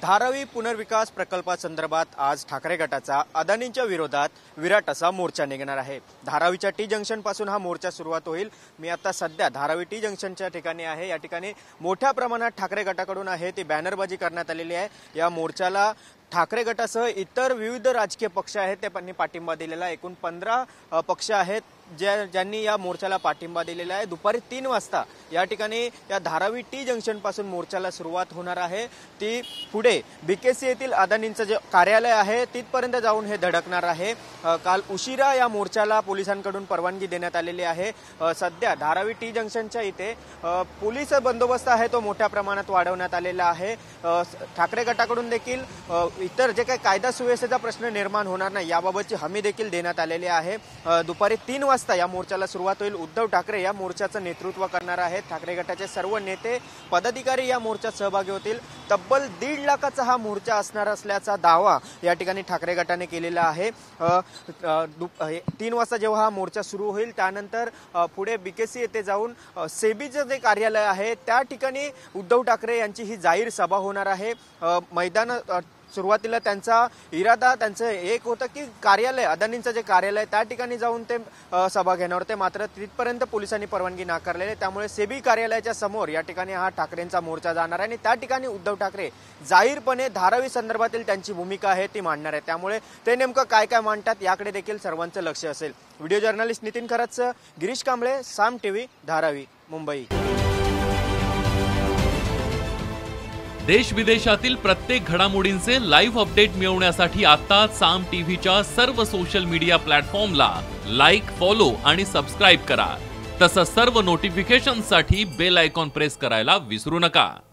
धारावी पुनर्विकास प्रकल्पासंदर्भात आज ठाकरे गटाचा अदानींच्या विरोधात विराट असा मोर्चा निघणार आहे। धारावीच्या टी जंक्शन पासून हा मोर्चा सुरुवात होईल। मी आता सध्या धारावी टी जंक्शनच्या ठिकाणी आहे। या ठिकाणी मोठ्या प्रमाणात ठाकरे गटाकडून आहे ती बॅनरबाजी करण्यात आलेली आहे। या मोर्चाला ठाकरे गटासह इतर विविध राजकीय पक्ष आहेत त्यांनी पाठिंबा दिलेला। एकूण 15 पक्ष आहेत ज्यांनी या मोर्चाला पाठिंबा दिलेला आहे। दुपारी 3 वाजता या ठिकाणी या धारावी टी जंक्शन पासून मोर्चाला सुरुवात होणार आहे। ती पुढे बीकेसी येथील अदानींचं जे कार्यालय आहे तिथपर्यंत जाऊन हे धडकणार आहे। काल उशिरा या मोर्चाला पोलिसांकडून परवानगी देण्यात आलेली आहे। सध्या धारावी टी जंक्शनच्या इथे पोलीस बंदोबस्त आहे तो मोठ्या प्रमाणात वाढवण्यात आलेला आहे। ठाकरे गटाकडून देखील इतर जे काही कायदा सुव्यवस्थेचा प्रश्न निर्माण होणार नाही याबाबतची हमी देखील देण्यात आलेली आहे। दुपारी 3 वाजता या मोर्चाला सुरुवात होईल। उद्धव ठाकरे या मोर्चाचं नेतृत्व करणार आहेत। ठाकरे गटाचे सर्व नेते पदाधिकारी या मोर्चात सहभागी होतील। तब्बल 1.5 लाखाचा हा मोर्चा असणार असल्याचा दावा या ठिकाणी ठाकरे गटाने केलेला आहे। 3 वाजता जेव्हा हा मोर्चा सुरू होईल त्यानंतर पुढे बीकेसी येथे जाऊन सेबीचं जे कार्यालय आहे त्या ठिकाणी उद्धव ठाकरे यांची ही जाहीर सभा होणार आहे। मैदान सुरुवातीला त्यांचा इरादा त्यांचं एक होतं की कार्यालय अदानींचं जे कार्यालय त्या ठिकाणी जाऊन ते सभा घेणार होते, मात्र तिथपर्यंत पोलिसांनी परवानगी नाकारलेली। त्यामुळे सेबी कार्यालयाच्या समोर या ठिकाणी हा ठाकरेंचा मोर्चा जाणार आहे आणि त्या ठिकाणी उद्धव ठाकरे जाहीरपणे धारावी संदर्भातील त्यांची भूमिका आहे ती मांडणार आहे। त्यामुळे ते नेमकं काय काय मांडतात याकडे देखील सर्वांचं लक्ष असेल। व्हिडिओ जर्नलिस्ट नितीन खरच, गिरीश कांबळे, साम टीव्ही, धारावी, मुंबई। देश विदेशातील प्रत्येक घडामोडींचे लाईव्ह अपडेट मिळवण्यासाठी आता साम टीव्हीच्या सर्व सोशल मीडिया प्लॅटफॉर्मला लाईक, फॉलो आणि सबस्क्राईब करा। तसंच सर्व नोटिफिकेशनसाठी बेल आयकॉन प्रेस करायला विसरू नका।